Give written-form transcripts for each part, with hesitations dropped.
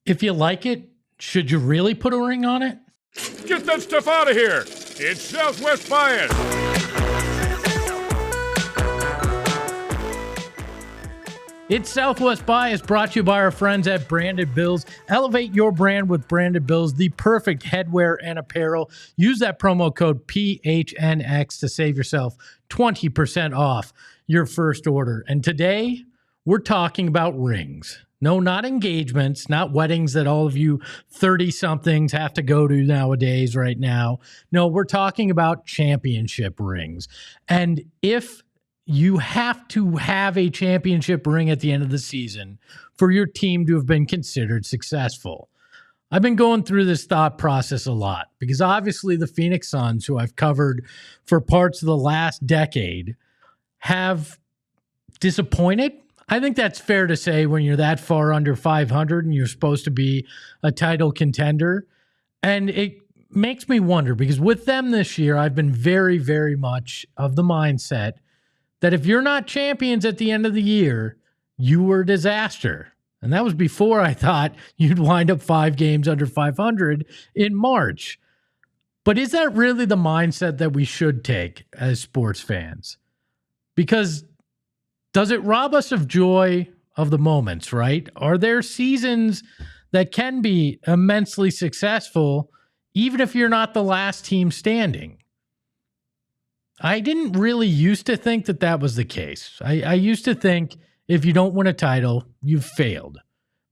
If you like it, should you really put a ring on it? Get that stuff out of here! It's Southwest Bias! It's Southwest Bias, brought to you by our friends at Branded Bills. Elevate your brand with Branded Bills, the perfect headwear and apparel. Use that promo code PHNX to save yourself 20% off your first order. And today, we're talking about rings. No, not engagements, not weddings that all of you 30-somethings have to go to nowadays right now. No, we're talking about championship rings. And if you have to have a championship ring at the end of the season for your team to have been considered successful. I've been going through this thought process a lot because obviously the Phoenix Suns, who I've covered for parts of the last decade, have disappointed. I think that's fair to say when you're that far under 500 and you're supposed to be a title contender. And it makes me wonder because with them this year, I've been very, very much of the mindset that if you're not champions at the end of the year, you were a disaster. And that was before I thought you'd wind up 5 games under 500 in March. But is that really the mindset that we should take as sports fans? Because does it rob us of joy of the moments, right? Are there seasons that can be immensely successful even if you're not the last team standing? I didn't really used to think that that was the case. I used to think if you don't win a title, you've failed.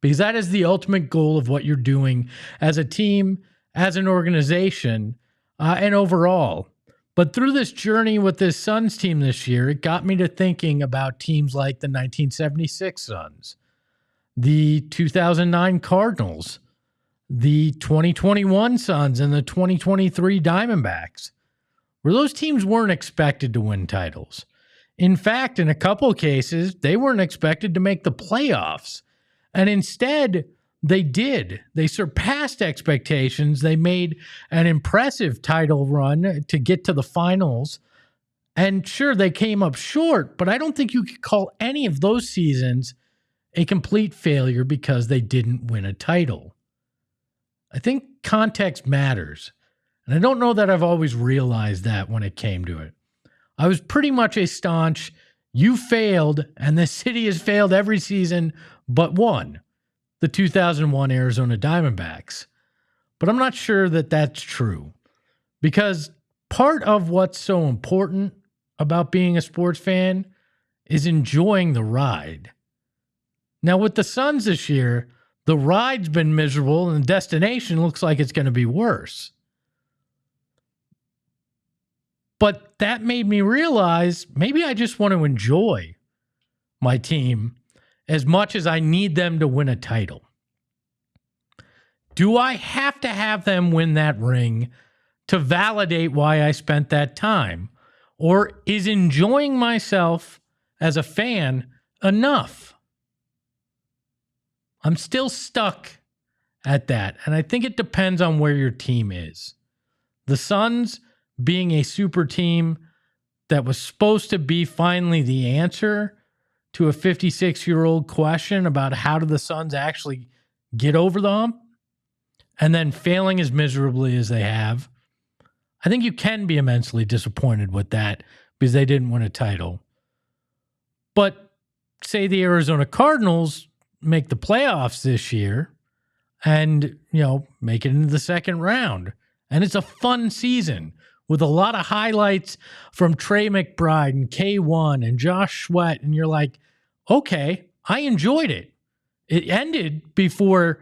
Because that is the ultimate goal of what you're doing as a team, as an organization, and overall. But through this journey with this Suns team this year, it got me to thinking about teams like the 1976 Suns, the 2009 Cardinals, the 2021 Suns, and the 2023 Diamondbacks, where those teams weren't expected to win titles. In fact, in a couple of cases, they weren't expected to make the playoffs. And instead, they did. They surpassed expectations. They made an impressive title run to get to the finals. And sure, they came up short, but I don't think you could call any of those seasons a complete failure because they didn't win a title. I think context matters. And I don't know that I've always realized that when it came to it. I was pretty much a staunch, you failed, and the city has failed every season but one, the 2001 Arizona Diamondbacks. But I'm not sure that that's true because part of what's so important about being a sports fan is enjoying the ride. Now, with the Suns this year, the ride's been miserable and the destination looks like it's going to be worse. But that made me realize maybe I just want to enjoy my team as much as I need them to win a title. Do I have to have them win that ring to validate why I spent that time? Or is enjoying myself as a fan enough? I'm still stuck at that. And I think it depends on where your team is. The Suns being a super team that was supposed to be finally the answer to a 56-year-old question about how do the Suns actually get over the hump, and then failing as miserably as they have, I think you can be immensely disappointed with that because they didn't win a title. But say the Arizona Cardinals make the playoffs this year and, make it into the second round, and it's a fun season with a lot of highlights from Trey McBride and K1 and Josh Sweat. And you're like, okay, I enjoyed it. It ended before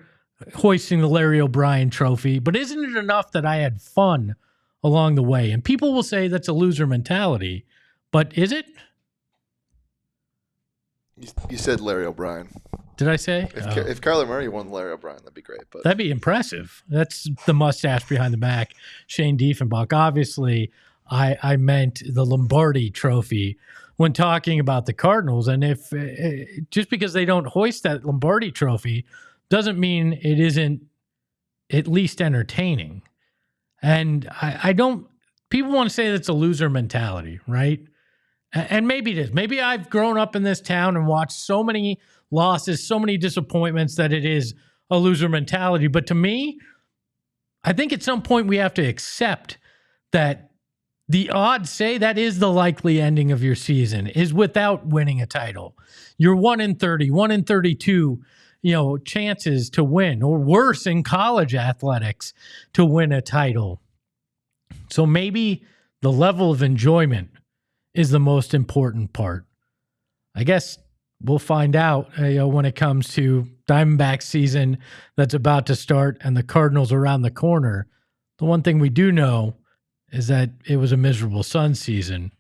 hoisting the Larry O'Brien trophy, but isn't it enough that I had fun along the way? And people will say that's a loser mentality, but is it? You said Larry O'Brien. Did I say? If Kyler Murray won Larry O'Brien, that'd be great. But that'd be impressive. That's the mustache behind the back, Shane Diefenbach. Obviously, I meant the Lombardi trophy when talking about the Cardinals. And if just because they don't hoist that Lombardi trophy doesn't mean it isn't at least entertaining. And I don't, people want to say that's a loser mentality, right? And maybe it is. Maybe I've grown up in this town and watched so many losses, so many disappointments that it is a loser mentality. But to me, I think at some point we have to accept that the odds say that is the likely ending of your season is without winning a title. You're 1 in 30, 1 in 32, chances to win, or worse in college athletics to win a title. So maybe the level of enjoyment is the most important part. I guess we'll find out when it comes to Diamondback season that's about to start and the Cardinals around the corner. The one thing we do know is that it was a miserable Sun season,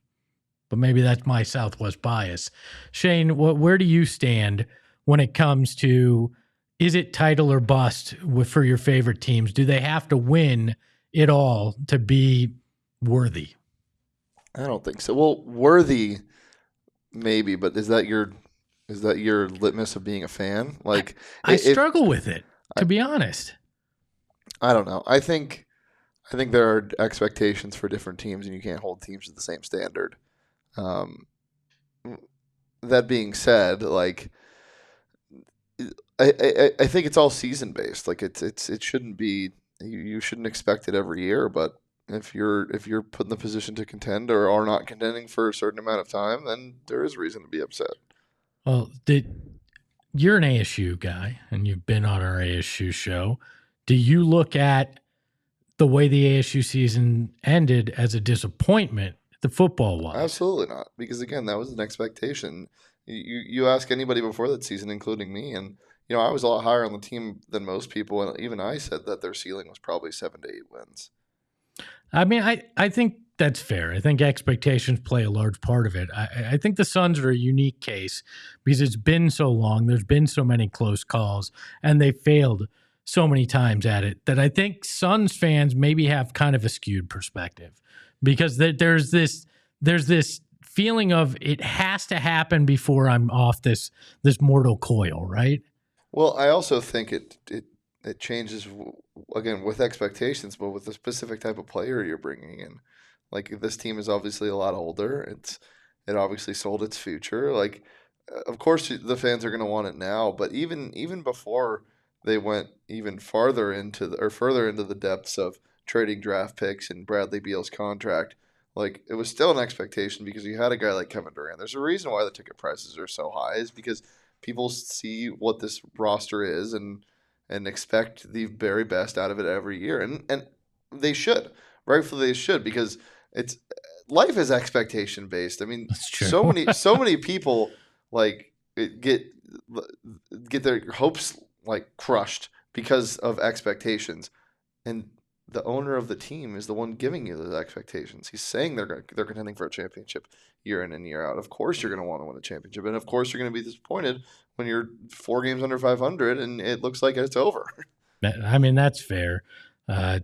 but maybe that's my Southwest bias. Shane, where do you stand when it comes to, is it title or bust for your favorite teams? Do they have to win it all to be worthy? I don't think so. Well, worthy, maybe, but is that your litmus of being a fan? Like, I struggle with it, to be honest. I don't know. I think there are expectations for different teams, and you can't hold teams to the same standard. That being said, like, I think it's all season based. Like, it shouldn't be. You shouldn't expect it every year, but if you're put in the position to contend or are not contending for a certain amount of time, then there is reason to be upset. Well, you're an ASU guy, and you've been on our ASU show. Do you look at the way the ASU season ended as a disappointment, the football-wise? Absolutely not, because again, that was an expectation. You ask anybody before that season, including me, and I was a lot higher on the team than most people, and even I said that their ceiling was probably 7 to 8 wins. I mean, I think that's fair. I think expectations play a large part of it. I think the Suns are a unique case because it's been so long. There's been so many close calls, and they failed so many times at it that I think Suns fans maybe have kind of a skewed perspective because there's this feeling of it has to happen before I'm off this mortal coil, right? Well, I also think it changes, again, with expectations, but with the specific type of player you're bringing in. Like, this team is obviously a lot older. It obviously sold its future. Like, of course, the fans are going to want it now, but even before they went even further into the depths of trading draft picks and Bradley Beal's contract, like, it was still an expectation because you had a guy like Kevin Durant. There's a reason why the ticket prices are so high, is because people see what this roster is and expect the very best out of it every year. And they should. Rightfully they should, because life is expectation based. I mean, so many people like get their hopes like crushed because of expectations. And the owner of the team is the one giving you those expectations. He's saying they're contending for a championship year in and year out. Of course you're going to want to win a championship, and of course you're going to be disappointed when you're 4 games under 500 and it looks like it's over. I mean, that's fair.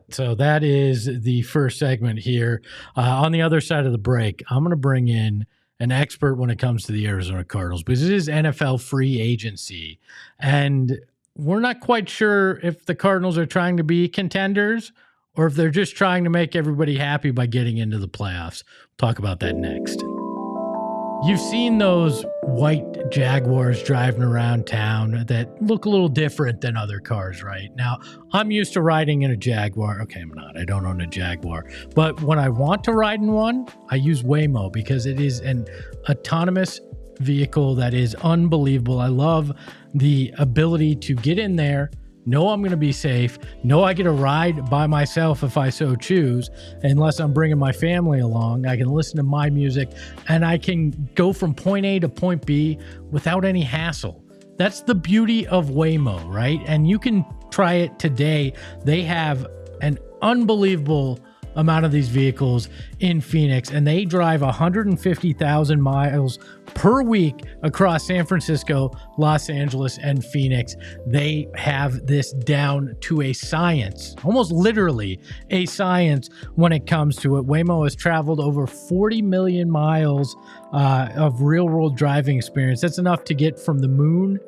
So that is the first segment here. On the other side of the break, I'm going to bring in an expert when it comes to the Arizona Cardinals, because it is NFL free agency, and we're not quite sure if the Cardinals are trying to be contenders or if they're just trying to make everybody happy by getting into the playoffs. We'll talk about that next. You've seen those white Jaguars driving around town that look a little different than other cars, right? Now, I'm used to riding in a Jaguar. Okay, I'm not. I don't own a Jaguar. But when I want to ride in one, I use Waymo because it is an autonomous vehicle that is unbelievable. I love the ability to get in there, know I'm going to be safe, know I get a ride by myself if I so choose, unless I'm bringing my family along. I can listen to my music, and I can go from point A to point B without any hassle. That's the beauty of Waymo, right? And you can try it today. They have an unbelievable amount of these vehicles in Phoenix, and they drive 150,000 miles per week across San Francisco, Los Angeles, and Phoenix. They have this down to a science, almost literally a science when it comes to it. Waymo has traveled over 40 million miles of real-world driving experience. That's enough to get from the moon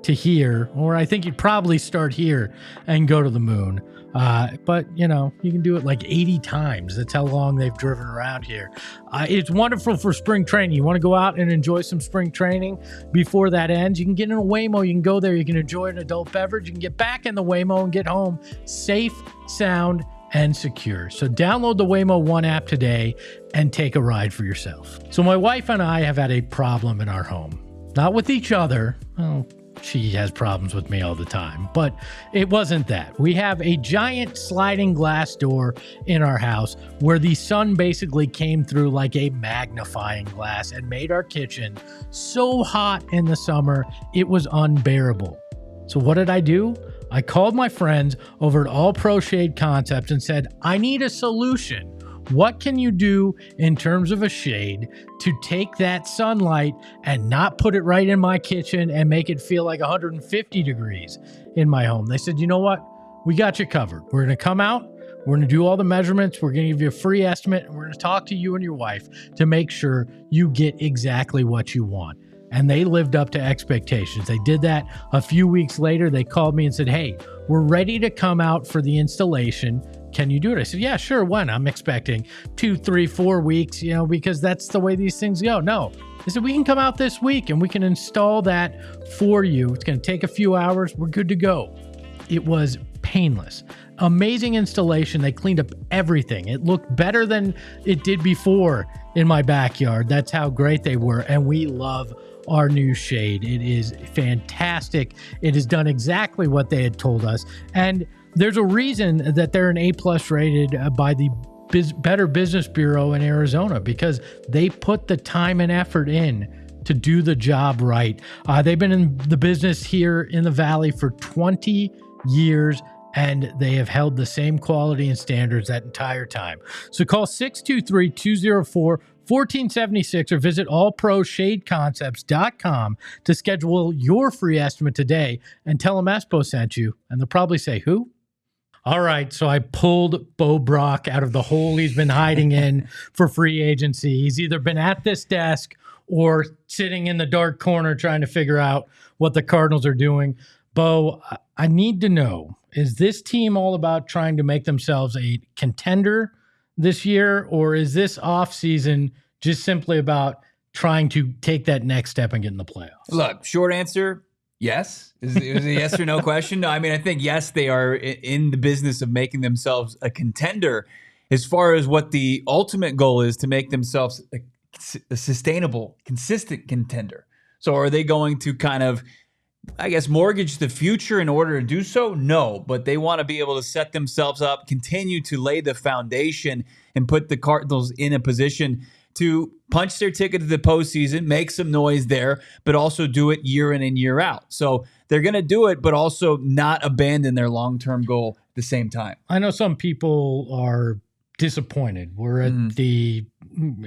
to here, or I think you'd probably start here and go to the moon. But, you can do it like 80 times. That's how long they've driven around here. It's wonderful for spring training. You want to go out and enjoy some spring training before that ends. You can get in a Waymo. You can go there. You can enjoy an adult beverage. You can get back in the Waymo and get home safe, sound, and secure. So download the Waymo One app today and take a ride for yourself. So my wife and I have had a problem in our home. Not with each other. Well, she has problems with me all the time, but it wasn't that. We have a giant sliding glass door in our house where the sun basically came through like a magnifying glass and made our kitchen so hot in the summer, it was unbearable. So what did I do? I called my friends over at All Pro Shade Concepts and said, I need a solution. What can you do in terms of a shade to take that sunlight and not put it right in my kitchen and make it feel like 150 degrees in my home? They said, you know what? We got you covered. We're going to come out. We're going to do all the measurements. We're going to give you a free estimate. And we're going to talk to you and your wife to make sure you get exactly what you want. And they lived up to expectations. They did that a few weeks later. They called me and said, hey, we're ready to come out for the installation. Can you do it? I said, yeah, sure. When? I'm expecting 2, 3, 4 weeks, because that's the way these things go. No. They said, we can come out this week and we can install that for you. It's going to take a few hours. We're good to go. It was painless. Amazing installation. They cleaned up everything. It looked better than it did before in my backyard. That's how great they were. And we love our new shade. It is fantastic. It has done exactly what they had told us. And there's a reason that they're an A+ rated by the Better Business Bureau in Arizona, because they put the time and effort in to do the job right. They've been in the business here in the Valley for 20 years, and they have held the same quality and standards that entire time. So call 623-204-1476 or visit allproshadeconcepts.com to schedule your free estimate today and tell them Espo sent you, and they'll probably say, who? All right, so I pulled Bo Brock out of the hole he's been hiding in for free agency. He's either been at this desk or sitting in the dark corner trying to figure out what the Cardinals are doing. Bo, I need to know, is this team all about trying to make themselves a contender this year, or is this offseason just simply about trying to take that next step and get in the playoffs? Look, short answer, yes. It was a yes or no question. No, I mean, I think, yes, they are in the business of making themselves a contender. As far as what the ultimate goal is, to make themselves a sustainable, consistent contender. So are they going to kind of, I guess, mortgage the future in order to do so? No, but they want to be able to set themselves up, continue to lay the foundation, and put the Cardinals in a position to punch their ticket to the postseason, make some noise there, but also do it year in and year out. So they're going to do it, but also not abandon their long-term goal at the same time. I know some people are disappointed. We're at the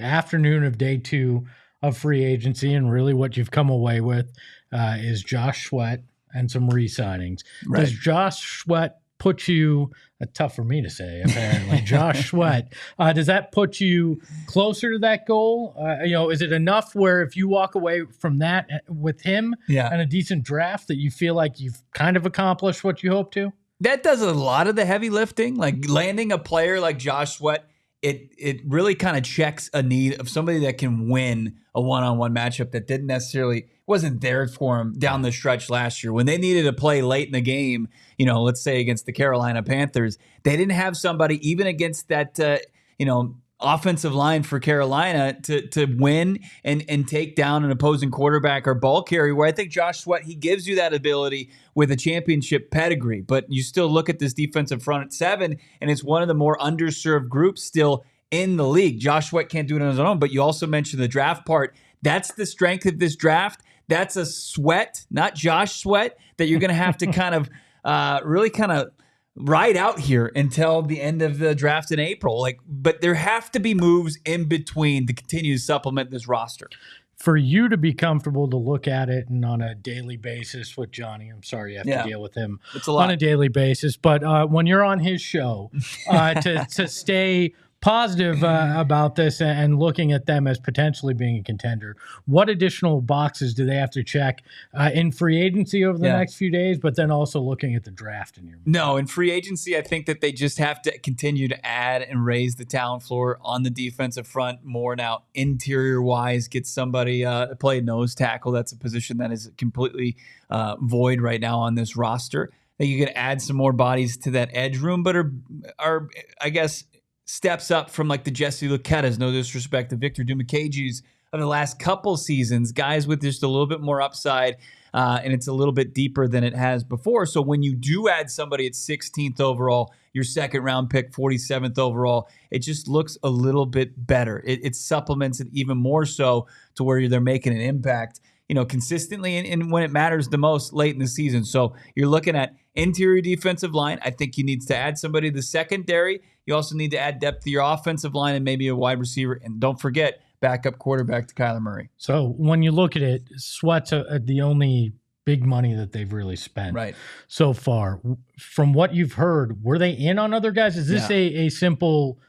afternoon of day 2 of free agency, and really what you've come away with is Josh Sweat and some re-signings. Right. Does Josh Sweat put you, tough for me to say, apparently, Josh Sweat, does that put you closer to that goal? Is it enough where if you walk away from that with him and a decent draft that you feel like you've kind of accomplished what you hope to? That does a lot of the heavy lifting, like landing a player like Josh Sweat. It really kind of checks a need of somebody that can win a one-on-one matchup that wasn't there for him down the stretch last year. When they needed to play late in the game, let's say against the Carolina Panthers, they didn't have somebody even against that, offensive line for Carolina to win and take down an opposing quarterback or ball carrier, where I think Josh Sweat, he gives you that ability with a championship pedigree. But you still look at this defensive front at 7, and it's one of the more underserved groups still in the league. Josh Sweat can't do it on his own, but you also mentioned the draft part. That's the strength of this draft. That's a Sweat, not Josh Sweat, that you're going to have to kind of really kind of ride out here until the end of the draft in April. But there have to be moves in between to continue to supplement this roster. For you to be comfortable to look at it and on a daily basis with Johnny, I'm sorry you have to deal with him on a daily basis, but when you're on his show, to stay positive about this and looking at them as potentially being a contender, what additional boxes do they have to check in free agency over the next few days, but then also looking at the draft in your mind? No, in free agency, I think that they just have to continue to add and raise the talent floor on the defensive front more now. Interior-wise, get somebody to play nose tackle. That's a position that is completely void right now on this roster. That you can add some more bodies to that edge room, but are I guess, steps up from like the Jesse Luquettas, no disrespect to Victor Dumukagis of the last couple seasons, guys with just a little bit more upside, and it's a little bit deeper than it has before. So when you do add somebody at 16th overall, your second round pick, 47th overall, it just looks a little bit better. It supplements it even more so to where they're making an impact, consistently and when it matters the most late in the season. So you're looking at interior defensive line. I think you need to add somebody to the secondary. You also need to add depth to your offensive line and maybe a wide receiver. And don't forget, backup quarterback to Kyler Murray. So when you look at it, Sweat's the only big money that they've really spent so far. From what you've heard, were they in on other guys? Is this a simple,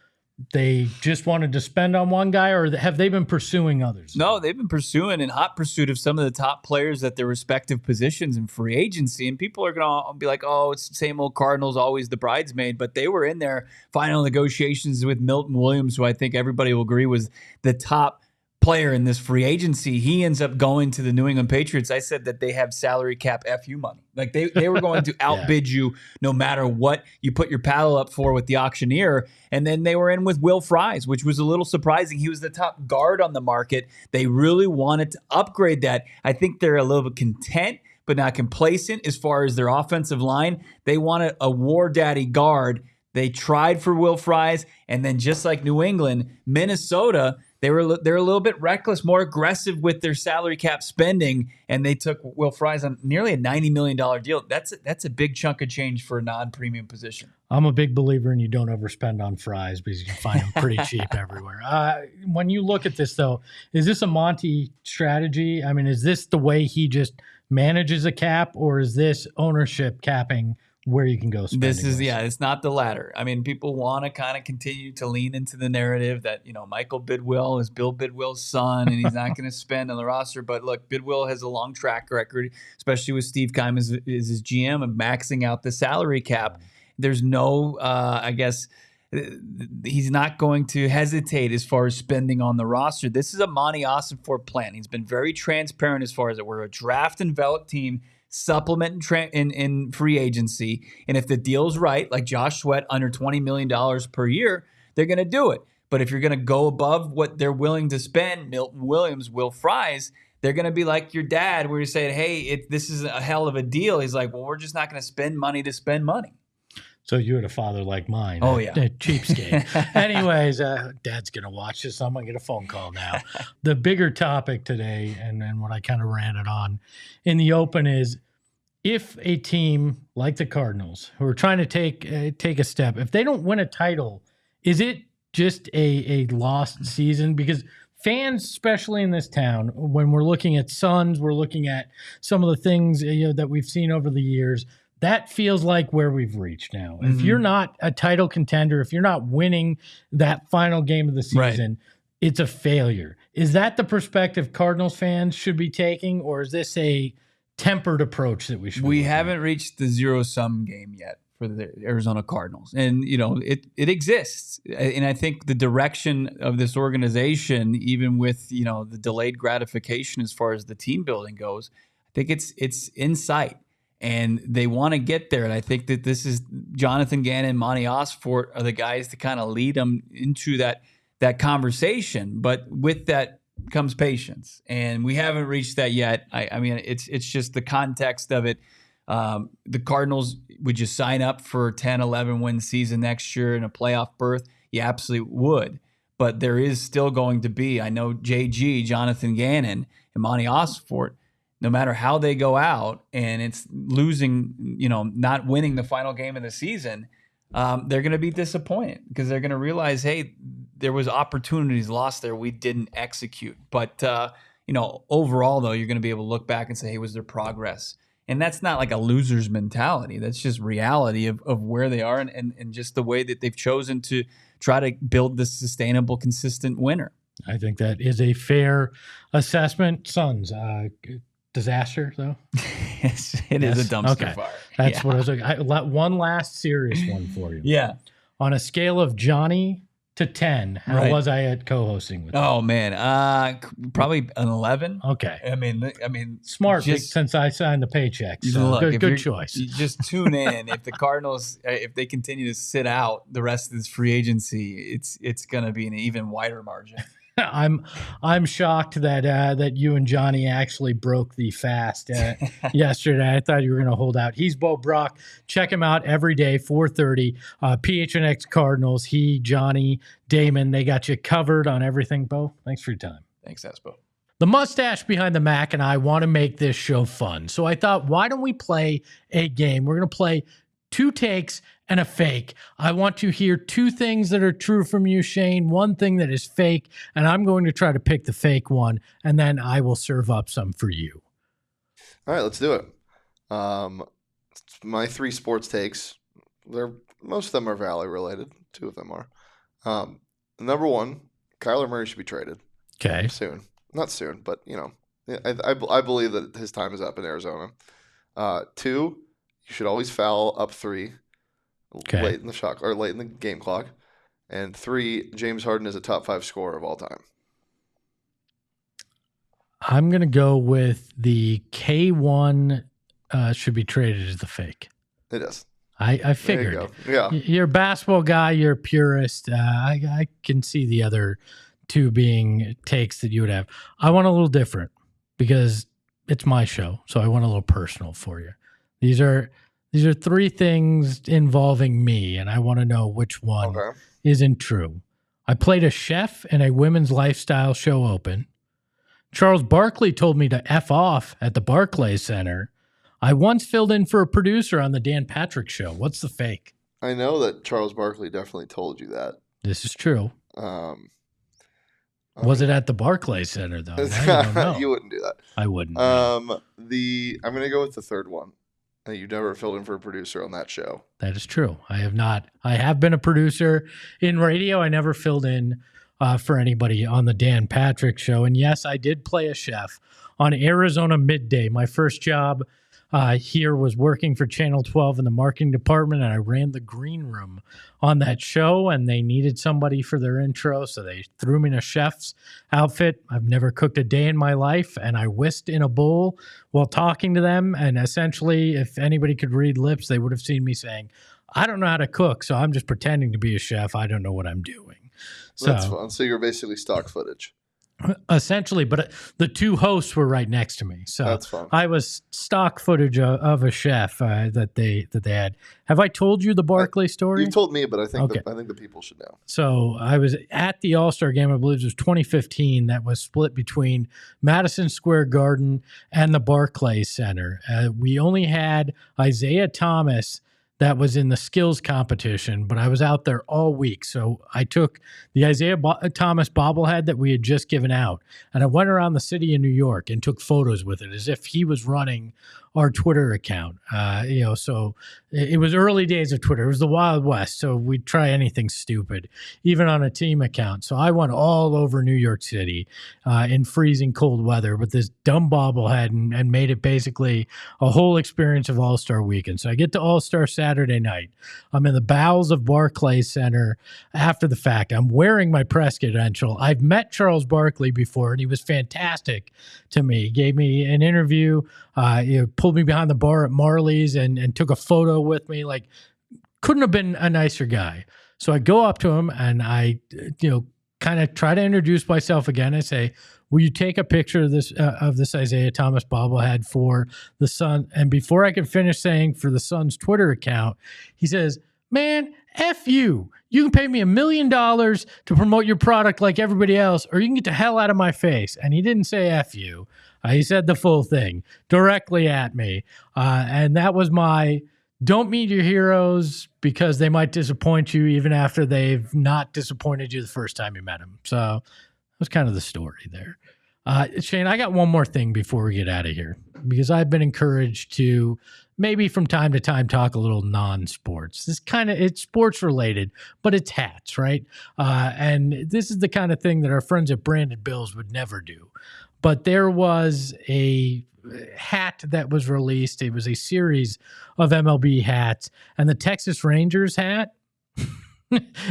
they just wanted to spend on one guy, or have they been pursuing others? No, they've been pursuing in hot pursuit of some of the top players at their respective positions in free agency. And people are going to be like, oh, it's the same old Cardinals, always the bridesmaid. But they were in their final negotiations with Milton Williams, who I think everybody will agree was the top player in this free agency. He ends up going to the New England Patriots. I said that they have salary cap FU money. Like they were going to outbid you no matter what you put your paddle up for with the auctioneer. And then they were in with Will Fries, which was a little surprising. He was the top guard on the market. They really wanted to upgrade that. I think they're a little bit content, but not complacent as far as their offensive line. They wanted a war daddy guard. They tried for Will Fries, and then just like New England, Minnesota, they're a little bit reckless, more aggressive with their salary cap spending, and they took Will Fries on nearly a $90 million deal. That's a big chunk of change for a non-premium position. I'm a big believer in you don't overspend on Fries because you can find them pretty cheap everywhere. When you look at this, though, is this a Monty strategy? I mean, is this the way he just manages a cap, or is this ownership capping where you can go spending? This is, it's not the latter. I mean, people want to kind of continue to lean into the narrative that, Michael Bidwill is Bill Bidwill's son and he's not going to spend on the roster. But look, Bidwill has a long track record, especially with Steve Keim as his GM, of maxing out the salary cap. There's no, he's not going to hesitate as far as spending on the roster. This is a Monty Ossenfort plan. He's been very transparent as far as that we're a draft enveloped team, supplement in free agency. And if the deal's right, like Josh Sweat, under $20 million per year, they're going to do it. But if you're going to go above what they're willing to spend, Milton Williams, Will Fries, they're going to be like your dad, where you say, hey, this is a hell of a deal. He's like, well, we're just not going to spend money to spend money. So you had a father like mine. Oh, yeah. A cheapskate. Anyways, Dad's going to watch this. I'm going to get a phone call now. The bigger topic today, and then what I kind of ranted on in the open, is if a team like the Cardinals, who are trying to take a step, if they don't win a title, is it just a lost season? Because fans, especially in this town, when we're looking at Suns, we're looking at some of the things that we've seen over the years, that feels like where we've reached now. Mm-hmm. If you're not a title contender, if you're not winning that final game of the season, it's a failure. Is that the perspective Cardinals fans should be taking, or is this a tempered approach that we should? We haven't reached the zero-sum game yet for the Arizona Cardinals, and it exists. And I think the direction of this organization, even with the delayed gratification as far as the team building goes, I think it's in sight. And they want to get there. And I think that this is Jonathan Gannon, Monty Ossenfort are the guys to kind of lead them into that conversation. But with that comes patience. And we haven't reached that yet. I mean, it's just the context of it. The Cardinals, would you sign up for a 10, 11 win season next year in a playoff berth? You absolutely would. But there is still going to be, I know JG, Jonathan Gannon, and Monty Ossenfort, no matter how they go out and it's losing, not winning the final game of the season, they're going to be disappointed because they're going to realize, hey, there was opportunities lost there we didn't execute. But, overall, though, you're going to be able to look back and say, hey, was there progress? And that's not like a loser's mentality. That's just reality of where they are and just the way that they've chosen to try to build this sustainable, consistent winner. I think that is a fair assessment. Suns, disaster, though? It is a dumpster fire. That's what I was like. One last serious one for you. Yeah. On a scale of Johnny to 10, how was I at co-hosting with you? Oh, man. Probably an 11. Okay. I mean, smart since I signed the paycheck. So look, good choice. You just tune in. If the Cardinals, if they continue to sit out the rest of this free agency, it's going to be an even wider margin. I'm shocked that you and Johnny actually broke the fast yesterday. I thought you were going to hold out. He's Bo Brock. Check him out every day, 4:30. PHNX Cardinals. He, Johnny, Damon, they got you covered on everything. Bo, thanks for your time. Thanks, Espo. The mustache behind the Mac and I want to make this show fun. So I thought, why don't we play a game? We're going to play 2 takes and a fake. I want to hear 2 things that are true from you, Shane, 1 thing that is fake, and I'm going to try to pick the fake one, and then I will serve up some for you. All right, let's do it. My 3 sports takes, most of them are Valley related. 2 of them are. Number 1, Kyler Murray should be traded. Okay. Soon. Not soon, but, I believe that his time is up in Arizona. 2, you should always foul up 3 late in the shot or late in the game clock. And 3, James Harden is a top 5 scorer of all time. I'm going to go with the K1 should be traded as the fake. It is. I figured. There you go. Yeah. You're a basketball guy. You're a purist. I can see the other 2 being takes that you would have. I want a little different because it's my show, so I want a little personal for you. These are 3 things involving me, and I want to know which one isn't true. I played a chef in a women's lifestyle show open. Charles Barkley told me to F off at the Barclays Center. I once filled in for a producer on the Dan Patrick Show. What's the fake? I know that Charles Barkley definitely told you that. This is true. Was it at the Barclays Center, though? I don't know. You wouldn't do that. I wouldn't. I'm going to go with the 3rd one. You never filled in for a producer on that show. That is true. I have not. I have been a producer in radio. I never filled in for anybody on the Dan Patrick Show. And yes, I did play a chef on Arizona Midday. My first job here was working for Channel 12 in the marketing department, and I ran the green room on that show, and they needed somebody for their intro, so they threw me in a chef's outfit. I've never cooked a day in my life, and I whisked in a bowl while talking to them, and essentially, if anybody could read lips, they would have seen me saying, I don't know how to cook, so I'm just pretending to be a chef. I don't know what I'm doing. So that's fun. So you're basically stock footage. Essentially, but the 2 hosts were right next to me, so that's fun. I was stock footage of a chef that they had. Have I told you the Barkley story? You told me, but I think the people should know. So I was at the All-Star game. I believe it was 2015. That was split between Madison Square Garden and the Barclays Center. We only had Isaiah Thomas that was in the skills competition, but I was out there all week. So I took the Isaiah Thomas bobblehead that we had just given out, and I went around the city of New York and took photos with it as if he was running our Twitter account. So it was early days of Twitter. It was the Wild West, so we'd try anything stupid, even on a team account. So I went all over New York City in freezing cold weather with this dumb bobblehead and made it basically a whole experience of All-Star Weekend. So I get to All-Star Saturday night. I'm in the bowels of Barclays Center after the fact. I'm wearing my press credential. I've met Charles Barkley before, and he was fantastic to me. He gave me an interview. Pulled me behind the bar at Marley's and took a photo with me. Like, couldn't have been a nicer guy. So I go up to him and I, kind of try to introduce myself again. I say, will you take a picture of this Isaiah Thomas bobblehead for the Sun? And before I could finish saying for the Sun's Twitter account, he says, man, F you. You can pay me $1 million to promote your product like everybody else, or you can get the hell out of my face. And he didn't say F you. He said the full thing directly at me. And that was my don't meet your heroes because they might disappoint you even after they've not disappointed you the first time you met them. So that was kind of the story there. Shane, I got one more thing before we get out of here, because I've been encouraged to maybe from time to time talk a little non-sports. It's sports related, but it's hats, right? And this is the kind of thing that our friends at Branded Bills would never do. But there was a hat that was released. It was a series of MLB hats, and the Texas Rangers hat,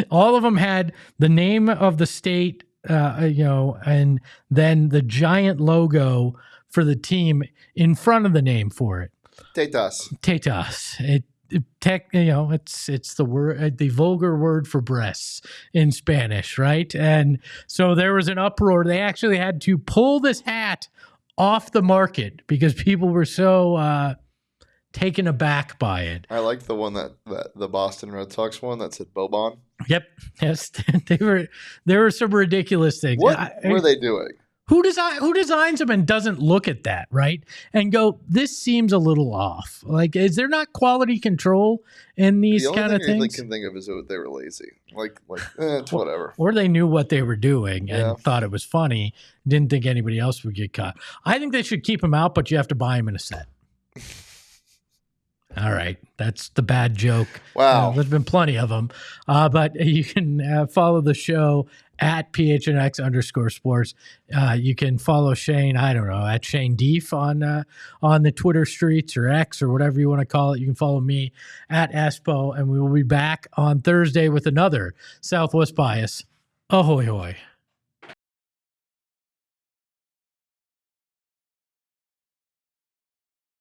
all of them had the name of the state, and then the giant logo for the team in front of the name for it. Tetas. It's the word, the vulgar word for breasts in Spanish, right? And so there was an uproar. They actually had to pull this hat off the market because people were so taken aback by it. I like the one that the Boston Red Sox one that said Bobon. Yep. Yes. There were some ridiculous things. What were they doing? Who designs them and doesn't look at that, right? And go, this seems a little off. Like, is there not quality control in these kind of things? The only thing I can think of is that they were lazy. It's whatever. Or they knew what they were doing and thought it was funny, didn't think anybody else would get caught. I think they should keep them out, but you have to buy them in a set. All right. That's the bad joke. Wow. There's been plenty of them. But you can follow the show at PHNX_sports. You can follow Shane, I don't know, at Shane Deef on the Twitter streets or X or whatever you want to call it. You can follow me at Espo, and we will be back on Thursday with another Southwest Bias. Ahoy, hoy.